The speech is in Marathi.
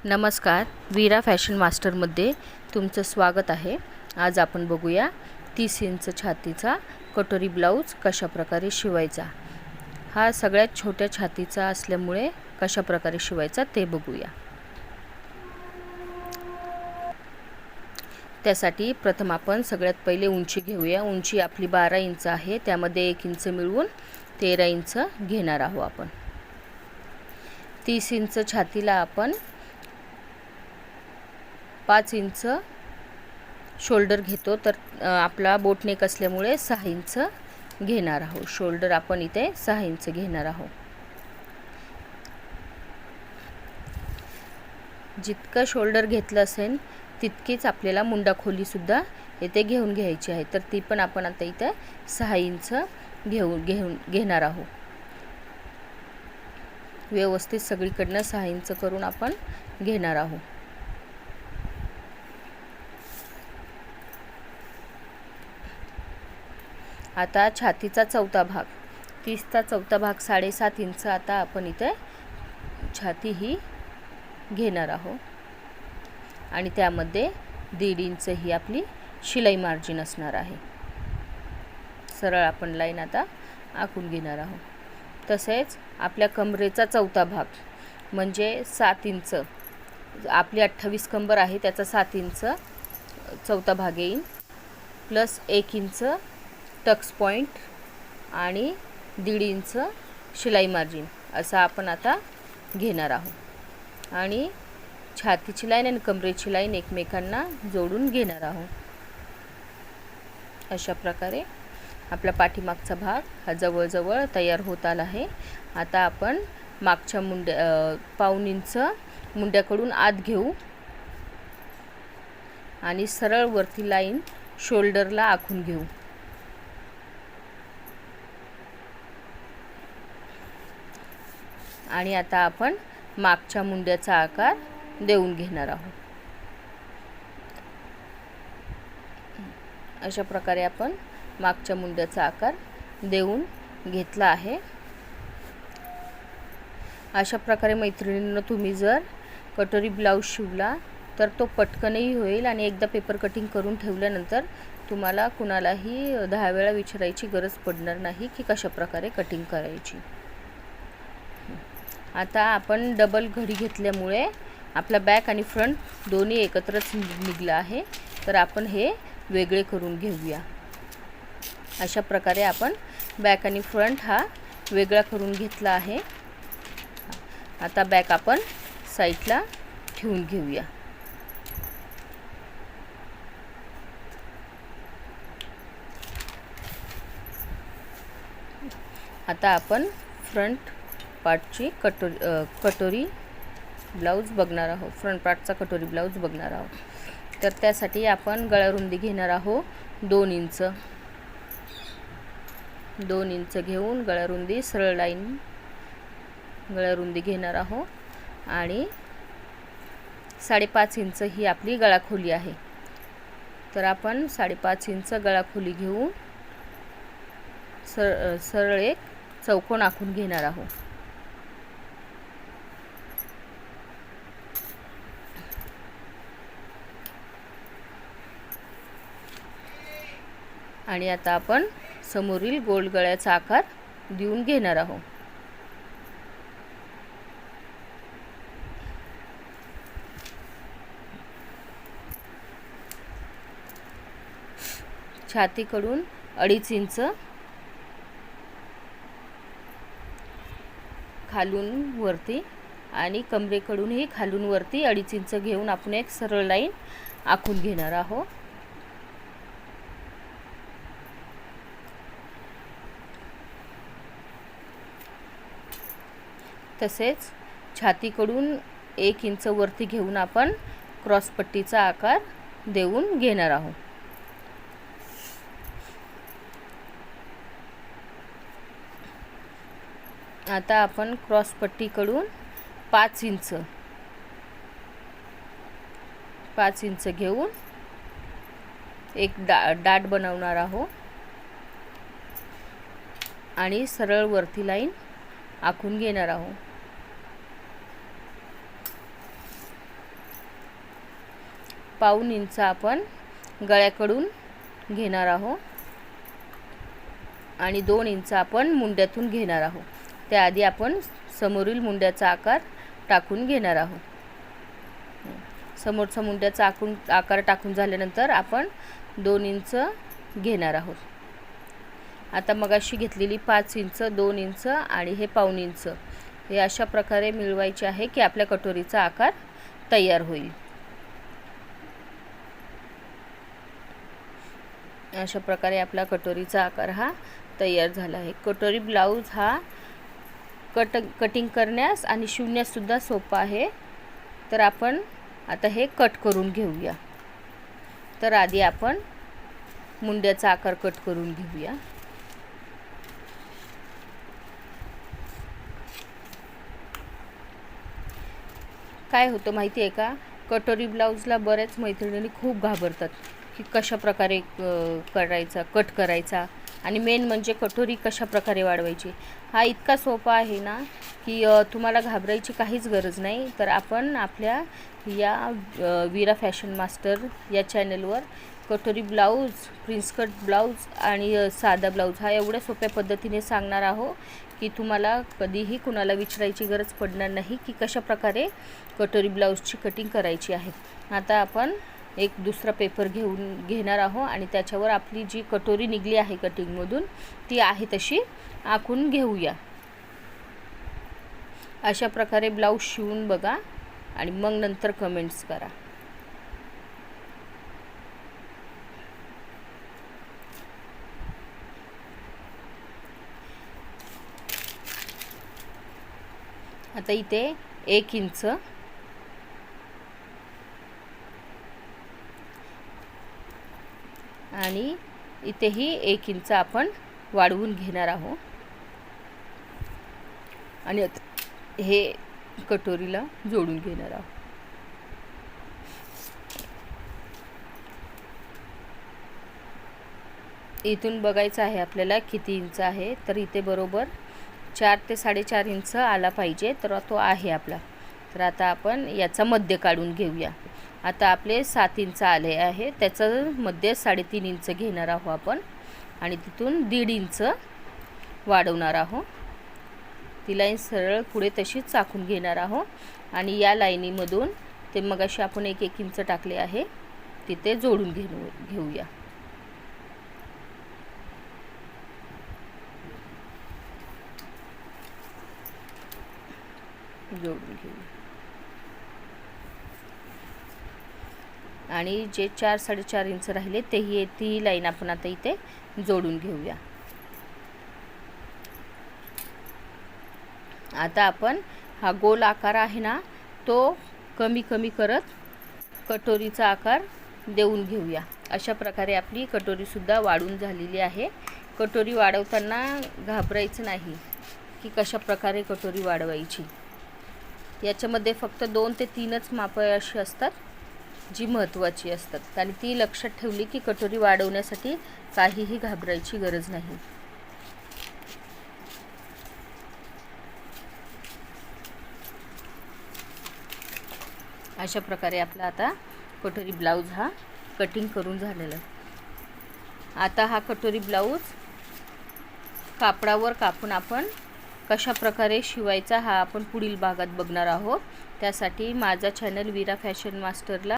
नमस्कार, वीरा फॅशन मास्टरमध्ये तुमचं स्वागत आहे। आज आपण बघूया 30 इंच छातीचा कटोरी ब्लाउज कशा प्रकारे शिवायचा। हा सगळ्यात छोट्या छातीचा असल्यामुळे कशा प्रकारे शिवायचा ते बघूया। त्यासाठी प्रथम आपण सगळ्यात पहिले उंची घेऊया। उंची आपली 12 इंच आहे, त्यामध्ये 1 इंच मिळवून 13 इंच घेणार आहोत आपण। 30 इंच छातीला आपण 5 इंच शोल्डर घेतो, तर आपला बोटनेक असल्यामुळे 6 इंच घेणार आहोत। शोल्डर आपण इथे 6 इंच घेणार आहोत। जितकं शोल्डर घेतलं असेल तितकीच आपल्याला मुंडा खोली सुद्धा इथे घेऊन घ्यायची आहे, तर ती पण आपण आता इथे 6 इंच घेणार आहोत। व्यवस्थित सगळीकडनं 6 इंच करून आपण घेणार आहोत। आता छातीचा चौथा भाग, 30चा चौथा भाग 7.5 इंच आता आपण इथे छाती ही घेणार आहोत आणि त्यामध्ये 1.5 इंच ही आपली शिलाई मार्जिन असणार आहे। सरळ आपण लाईन आता आखून घेणार आहोत। तसेच आपल्या कमरेचा चौथा भाग म्हणजे 7 इंच, आपली 28 कंबर आहे त्याचा 7 इंच चौथा भाग येईल, प्लस 1 इंच टक्स पॉइंट आणि 1.5 इंच शिलाई मार्जिन असा आपण आता घेणार आहोत आणि छातीची लाईन आणि कमरेची लाईन एकमेकांना जोडून घेणार आहोत। अशा प्रकारे आपला पाठीमागचा भाग हा जवळजवळ तयार होत आला आहे। आता आपण मागच्या पाऊण इंच मुंड्याकडून आत घेऊ आणि सरळ वरती लाईन शोल्डरला आखून घेऊ। आणि आता आपण मागच्या मुंड्याचा आकार देऊन घेणार आहोत। अशा प्रकारे आपण मागच्या मुंड्याचा आकार देऊन घेतला आहे। अशा प्रकारे मैत्रिणींनो, तुम्ही जर कटोरी ब्लाउज शिवला तर तो पटकनही होईल आणि एकदा पेपर कटिंग करून ठेवल्यानंतर तुम्हाला कुणालाही 10 वेळा विचारायची गरज पडणार नाही की कशा प्रकारे कटिंग करायची। आता आपण डबल घडी घेतल्यामुळे आपला बॅक आणि फ्रंट दोन्ही एकत्रच निघला आहे, तर आपण हे वेगळे करून घेऊया। अशा प्रकारे आपण बॅक आणि फ्रंट हा वेगळा करून घेतला आहे। आता बॅक आपण साईडला ठेवून घेऊया। आता आपण फ्रंट पार्टची कटोरी ब्लाउज बघणार आहोत। फ्रंट पार्टचा कटोरी ब्लाउज बघणार आहोत, तर त्यासाठी आपण गळारुंदी घेणार आहोत 2 इंच। 2 इंच घेऊन गळारुंदी सरळ लाईन गळारुंदी घेणार आहोत आणि 5.5 इंच ही आपली गळाखोली आहे, तर आपण 5.5 इंच गळाखोली घेऊन सरळ एक चौकोन आखून घेणार आहोत। आणि आता आपण समोरील गोल गळ्याचा आकार देऊन घेणार आहोत। छातीकडून 2.5 इंच खालून वरती आणि कमरेकडूनही खालून वरती 2.5 इंच घेऊन आपण एक सरळ लाईन आखून घेणार आहोत। तसेच छातीकडून 1 इंच वरती घेऊन आपण क्रॉस पट्टीचा आकार देऊन घेणार आहोत। आता आपण क्रॉस पट्टीकडून 5 इंच घेऊन एक डाट बनवणार आहोत आणि सरळ वरती लाईन आखून घेणार आहोत। पाऊण इंच आपण गळ्याकडून घेणार आहोत आणि 2 इंच आपण मुंड्यातून घेणार आहोत. त्याआधी आपण समोरील मुंड्याचा आकार टाकून घेणार आहोत. समोरचा मुंड्याचा आकार टाकून झाल्यानंतर आपण 2 इंच घेणार आहोत. आता मगाशी घेतलेली 5 इंच, 2 इंच आणि हे पाऊण इंच हे अशा प्रकारे मिळवायचे आहे की आपल्या कटोरीचा आकार तयार होईल. अशा प्रकारे आपला कटोरीचा आकार हा तयार झाला आहे. कटोरी ब्लाऊज हा कटिंग करण्यास आणि शिवण्याससुद्धा सोपा आहे. तर आपण आता हे कट करून घेऊया. तर आधी आपण मुंड्याचा आकार कट करून घेऊया. काय होतं माहिती आहे का, कटोरी ब्लाऊजला बऱ्याच मैत्रिणी खूप घाबरतात की कशा प्रकारे करायचा, कट करायचा आणि मेन म्हणजे कटोरी कशा प्रकारे वाढवायची. हा इतका सोपा आहे ना की तुम्हाला घाबरायची काहीच गरज नाही. तर आपण आपल्या या वीरा फॅशन मास्टर या चॅनलवर कटोरी ब्लाऊज, प्रिन्स कट ब्लाऊज आणि साधा ब्लाऊज हा एवढ्या सोप्या पद्धतीने सांगणार आहो की तुम्हाला कधीही कुणाला विचारायची गरज पडणार नाही की कशा प्रकारे कटोरी ब्लाऊजची कटिंग करायची आहे. आता आपण एक दुसरा पेपर घेणार आहोत आणि त्याच्यावर आपली जी कटोरी निघली आहे कटिंगमधून ती आहे तशी आखून घेऊया. अशा प्रकारे ब्लाऊज शिवून बघा आणि मग नंतर कमेंट्स करा. आता इथे 1 इंच आणि इथेही 1 इंच आपण वाढवून घेणार आहोत आणि हे कटोरीला जोडून घेणार आहोत. इथून बघायचं आहे आपल्याला किती इंच आहे. तर इथे बरोबर 4 ते 4.5 इंच आला पाहिजे. तर तो आहे आपला. तर आता आपण याचा मध्य काढून घेऊया. आता आपले 7 इंच आले आहे. त्याचं मध्य 3.5 इंच घेणार आहोत आपण आणि तिथून 1.5 इंच वाढवणार आहोत. ती लाईन सरळ पुढे तशीच चाकून घेणार आहोत आणि या लाईनीमधून ते मगाशी आपण 1 इंच टाकले आहे तिथे जोडून घेऊया. जोडून घेऊया आणि जे 4-4.5 इंच राहिले ती लाईन आपण आता इथे जोडून घेऊया. आता आपण हा गोल आकार आहे ना तो कमी कमी करत कटोरीचा आकार देऊन घेऊया. अशा प्रकारे आपली कटोरीसुद्धा वाढून झालेली आहे. कटोरी वाढवताना घाबरायचं नाही की कशा प्रकारे कटोरी वाढवायची. याच्यामध्ये फक्त 2 ते 3च मापं अशी असतात जी महत्त्वाची असतात आणि ती लक्षात ठेवली की कटोरी वाढवण्यासाठी काहीही घाबरायची गरज नाही. अशा प्रकारे आपला आता कटोरी ब्लाऊज हा कटिंग करून झालेला. आता हा कटोरी ब्लाऊज कापडावर कापून आपण कशा प्रकारे शिवायचा हा आपण पुढील भागात बघणार आहोत. त्यासाठी माझा चॅनल वीरा फॅशन मास्टरला